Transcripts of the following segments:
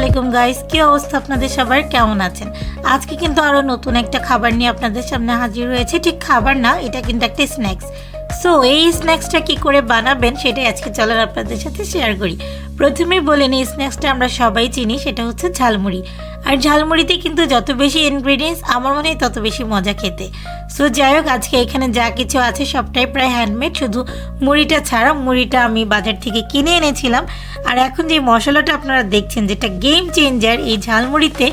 আলাইকুম গাইস, কি অবস্থা আপনাদের সবার, কেমন আছেন? আজকে কিন্তু আরো নতুন একটা খাবার নিয়ে আপনাদের সামনে হাজির হয়েছে। ঠিক খাবার না, এটা কিন্তু একটা স্ন্যাক্স। সো এই স্ন্যাক্সটা কি করে বানাবেন সেটাই আজকে চলেন আপনাদের সাথে শেয়ার করি। প্রথমেই বলে নিই, স্ন্যাক্সটা আমরা সবাই চিনি, সেটা হচ্ছে ঝালমুড়ি। আর ঝালমুড়িতে কিন্তু যত বেশি ইনগ্রিডিয়েন্টস আমার মনে হয় তত বেশি মজা খেতে। সো যাই হোক, আজকে এখানে যা কিছু আছে সবটাই প্রায় হ্যান্ডমেড, শুধু মুড়িটা ছাড়া। মুড়িটা আমি বাজার থেকে কিনে এনেছিলাম। আর এখন যে মশলাটা আপনারা দেখছেন, যেটা গেম চেঞ্জার এই ঝালমুড়িতে,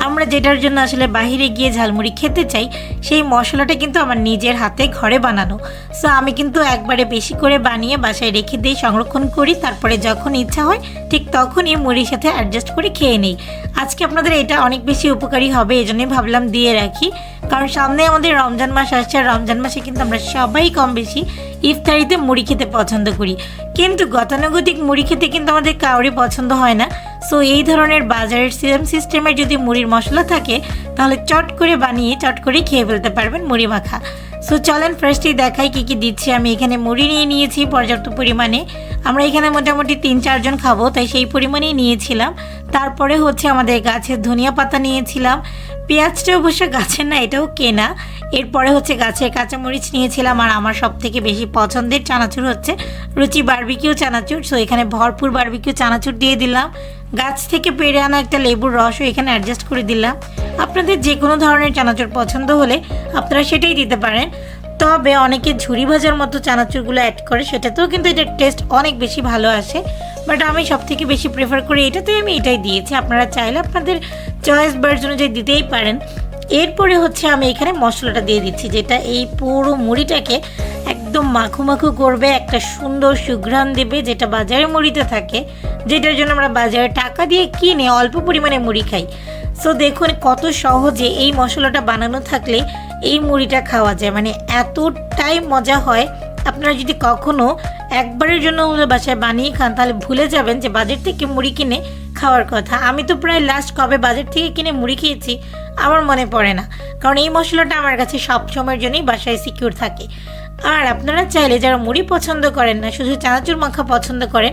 আমরা যেটার জন্য আসলে বাইরে গিয়ে ঝালমুড়ি খেতে চাই, সেই মশলাটা কিন্তু আমার নিজের হাতে ঘরে বানানো। সো আমি কিন্তু একবারে বেশি করে বানিয়ে বাসায় রেখে দিই, সংরক্ষণ করি, তারপরে যখন ইচ্ছা হয় ঠিক তখনই মুড়ির সাথে অ্যাডজাস্ট করে খেয়ে নিই। আজকে আপনাদের এটা অনেক বেশি উপকারী হবে, এই জন্যই ভাবলাম দিয়ে রাখি। কারণ সামনে আমাদের রমজান মাস আসছে, আর রমজান মাসে কিন্তু আমরা সবাই কম বেশি ইফতারিতে মুড়ি খেতে পছন্দ করি। কিন্তু গতানুগতিক মুড়ি খেতে কিন্তু আমাদের কাউরই পছন্দ হয় না। সো এই ধরনের বাজারের সেম সিস্টেমের যদি মুড়ির মশলা থাকে, তাহলে চট করে বানিয়ে চট করে খেয়ে ফেলতে পারবেন মুড়ি মাখা। সো চলেন ফার্স্টেই দেখাই কী কী দিচ্ছি। আমি এখানে মুড়ি নিয়ে নিয়েছি পর্যাপ্ত পরিমাণে। আমরা এখানে মোটামুটি 3-4 জন খাবো, তাই সেই পরিমাণেই নিয়েছিলাম। তারপরে হচ্ছে আমাদের গাছের ধনিয়া পাতা নিয়েছিলাম। পেঁয়াজটা অবশ্য গাছের না, এটাও কেনা। এরপরে হচ্ছে গাছের কাঁচামরিচ নিয়েছিলাম। আর আমার সব থেকে বেশি পছন্দের চানাচুর হচ্ছে রুচি বারবিকিউ চানাচুর। সো এখানে ভরপুর বারবিকিউ চানাচুর দিয়ে দিলাম। গাছ থেকে পেড়ে আনা একটা লেবুর রসও এখানে অ্যাডজাস্ট করে দিলাম। আপনাদের যে কোনো ধরনের চানাচুর পছন্দ হলে আপনারা সেটাই দিতে পারেন। তবে অনেকে ঝুরি ভাজার মতো চানাচুরগুলো অ্যাড করে, সেটাতেও কিন্তু এটার টেস্ট অনেক বেশি ভালো আসে। বাট আমি সব থেকে বেশি প্রেফার করি এটাতে, আমি এটাই দিয়েছি। আপনারা চাইলে আপনাদের চয়েস বার্জ অনুযায়ী দিতেই পারেন। এরপরে হচ্ছে আমি এখানে মশলাটা দিয়ে দিচ্ছি, যেটা এই পুরো মুড়িটাকে একদম মাখো মাখো করবে, একটা সুন্দর সুঘ্রাণ দেবে, যেটা বাজারে মুড়িতে থাকে, যেটার জন্য আমরা বাজারে টাকা দিয়ে কিনে অল্প পরিমাণে মুড়ি খাই। সো দেখুন কত সহজে এই মশলাটা বানানো থাকলে এই মুড়িটা খাওয়া যায়, মানে এতটাই মজা হয়। আপনারা যদি কখনো একবারের জন্য বাসায় বানিয়ে খান, তাহলে ভুলে যাবেন যে বাজার থেকে মুড়ি কিনে খাওয়ার কথা। আমি তো প্রায় লাস্ট কবে বাজার থেকে কিনে মুড়ি খেয়েছি আমার মনে পড়ে না, কারণ এই মশলাটা আমার কাছে সব সময়ের জন্যই বাসায় সিকিউর থাকে। আর আপনারা চাইলে যারা মুড়ি পছন্দ করেন না, শুধু চানাচুর মাখা পছন্দ করেন,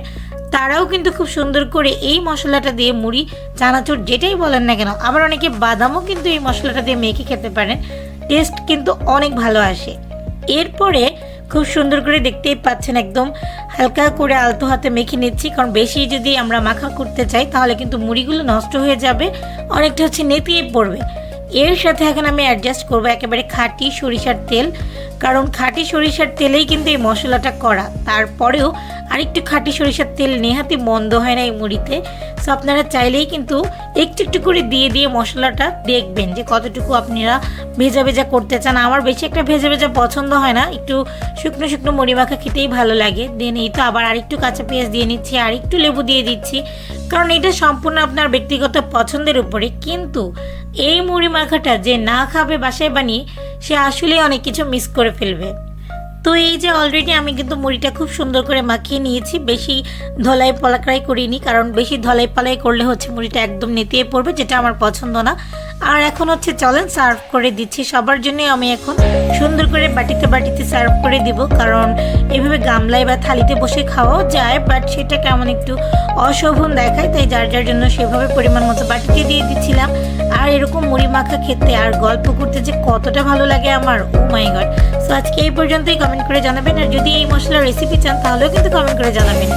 তারাও কিন্তু খুব সুন্দর করে এই মশলাটা দিয়ে মুড়ি, চানাচুর যেটাই বলেন না কেন, আবার অনেকে বাদামও কিন্তু এই মশলাটা দিয়ে মেখে খেতে পারেন। টেস্ট কিন্তু অনেক ভালো আসে। এরপরে খুব সুন্দর করে দেখতেই পাচ্ছেন, একদম হালকা করে আলতো হাতে মেখে নিচ্ছি, কারণ বেশি যদি আমরা মাখা করতে চাই তাহলে কিন্তু মুড়িগুলো নষ্ট হয়ে যাবে, অনেকটা হচ্ছে নেতিয়ে পড়বে। এর সাথে এখন আমি অ্যাডজাস্ট করবো একেবারে খাঁটি সরিষার তেল, কারণ খাঁটি সরিষার তেলেই কিন্তু এই মশলাটা করা। তারপরেও আরেকটু খাঁটি সরিষার তেল নেহাতি মন্দ হয় না এই মুড়িতে। সো আপনারা চাইলেই কিন্তু একটু একটু করে দিয়ে দিয়ে মশলাটা দেখবেন যে কতটুকু আপনারা ভেজা ভেজা করতে চান। আমার বেশি একটা ভেজা ভেজা পছন্দ হয় না, একটু শুকনো শুকনো মুড়ি মাখা খেতেই ভালো লাগে। দেন এই তো আবার আরেকটু কাঁচা পেঁয়াজ দিয়ে নিচ্ছি, আর একটু লেবু দিয়ে দিচ্ছি, কারণ এটা সম্পূর্ণ আপনার ব্যক্তিগত পছন্দের উপরে। কিন্তু এই মুড়ি মাখাটা যে না খাবে বাসায় বানিয়ে, সে আসলেই অনেক কিছু মিস করে ফেলবে। তো এই যে অলরেডি আমি কিন্তু মুড়িটা খুব সুন্দর করে মাখিয়ে নিয়েছি, বেশি ধলাই পলাকড়াই করিনি, কারণ বেশি ধলাই পালাই করলে হচ্ছে মুড়িটা একদম নেতিয়ে পড়বে, যেটা আমার পছন্দ না। আর এখন হচ্ছে চলেন সার্ভ করে দিচ্ছি সবার জন্য। আমি এখন সুন্দর করে বাটিতে বাটিতে সার্ভ করে দিব, কারণ এভাবে গামলায় বা থালিতে বসে খাওয়াও যায়, বাট সেটা কেমন একটু অশোভন দেখায়, তাই যার যার জন্য সেভাবে পরিমাণ মতো বাটিতে দিয়ে দিচ্ছিলাম। আর এরকম মুড়ি মাখা খেতে আর গল্প করতে যে কতটা ভালো লাগে আমার, ও মাই গড। সো আজকে এই পর্যন্তই। কমেন্ট করে জানাবেন, আর যদি এই মশলার রেসিপি চান তাহলেও কিন্তু কমেন্ট করে জানাবেন।